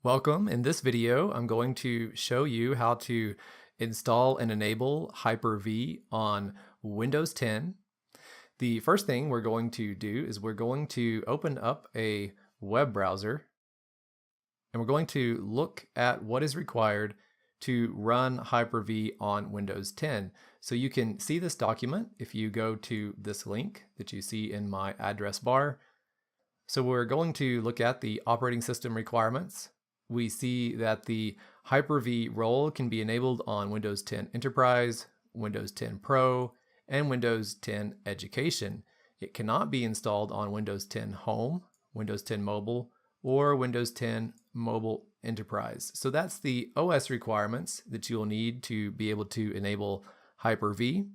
Welcome. In this video, I'm going to show you how to install and enable Hyper-V on Windows 10. The first thing we're going to do is we're going to open up a web browser and we're going to look at what is required to run Hyper-V on Windows 10. So you can see this document if you go to this link that you see in my address bar. So we're going to look at the operating system requirements. We see that the Hyper-V role can be enabled on Windows 10 Enterprise, Windows 10 Pro, and Windows 10 Education. It cannot be installed on Windows 10 Home, Windows 10 Mobile, or Windows 10 Mobile Enterprise. So that's the OS requirements that you'll need to be able to enable Hyper-V.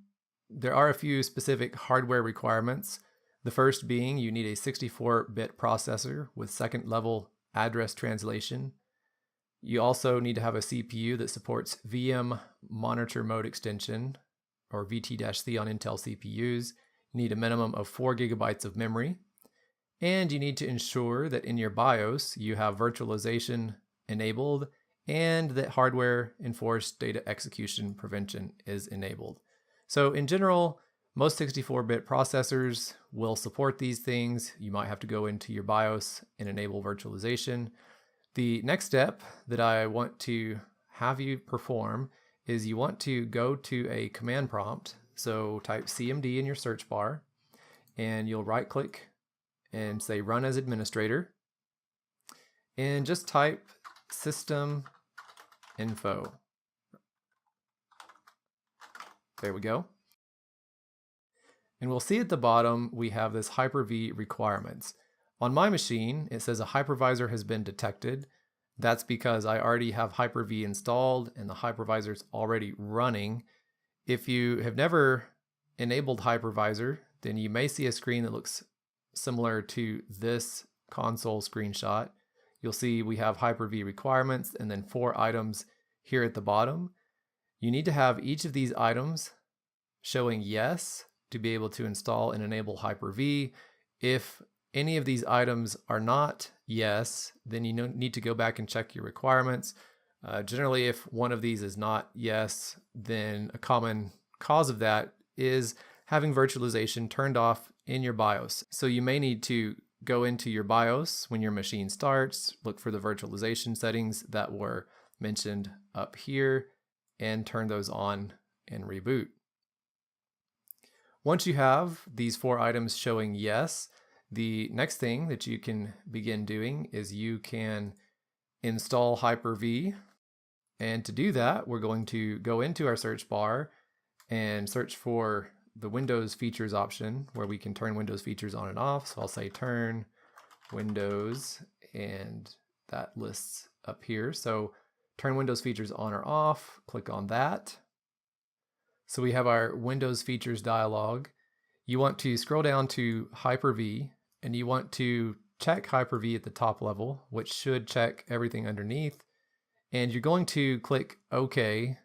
There are a few specific hardware requirements. The first being you need a 64-bit processor with second-level address translation. You also need to have a CPU that supports VM monitor mode extension, or VT-C on Intel CPUs. You need a minimum of 4 GB of memory. And you need to ensure that in your BIOS you have virtualization enabled and that hardware enforced data execution prevention is enabled. So in general, most 64-bit processors will support these things. You might have to go into your BIOS and enable virtualization. The next step that I want to have you perform is you want to go to a command prompt. So type CMD in your search bar and you'll right click and say run as administrator and just type system info. There we go. And we'll see at the bottom we have this Hyper-V requirements. On my machine, it says a hypervisor has been detected. That's because I already have Hyper-V installed and the hypervisor is already running. If you have never enabled hypervisor, then you may see a screen that looks similar to this console screenshot. You'll see we have Hyper-V requirements and then 4 items here at the bottom. You need to have each of these items showing yes to be able to install and enable Hyper-V. If any of these items are not yes, then you need to go back and check your requirements. Generally, if one of these is not yes, then a common cause of that is having virtualization turned off in your BIOS. So you may need to go into your BIOS when your machine starts, look for the virtualization settings that were mentioned up here, and turn those on and reboot. Once you have these 4 items showing yes, the next thing that you can begin doing is you can install Hyper-V. And to do that, we're going to go into our search bar and search for the Windows features option where we can turn Windows features on and off. So I'll say turn Windows and that lists up here. So turn Windows features on or off, click on that. So we have our Windows features dialog. You want to scroll down to Hyper-V and you want to check Hyper-V at the top level, which should check everything underneath. And you're going to click OK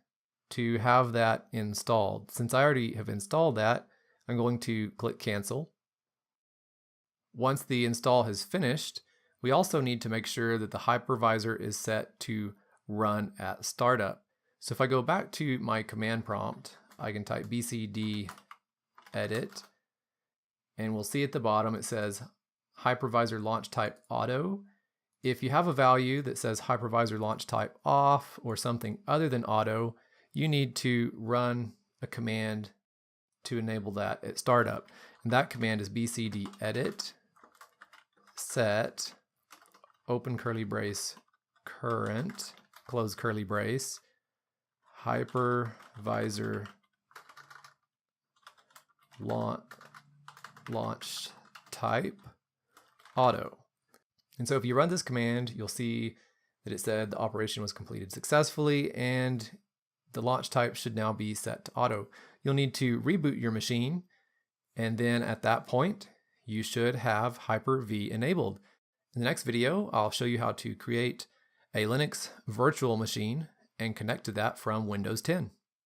to have that installed. Since I already have installed that, I'm going to click cancel. Once the install has finished, we also need to make sure that the hypervisor is set to run at startup. So if I go back to my command prompt, I can type bcdedit, and we'll see at the bottom it says hypervisor launch type auto. If you have a value that says hypervisor launch type off or something other than auto, you need to run a command to enable that at startup. And that command is bcdedit set open curly brace current close curly brace hypervisor launch type auto. And so if you run this command, you'll see that it said the operation was completed successfully and the launch type should now be set to auto. You'll need to reboot your machine, and then at that point you should have Hyper-V enabled. In the next video, I'll show you how to create a Linux virtual machine and connect to that from Windows 10.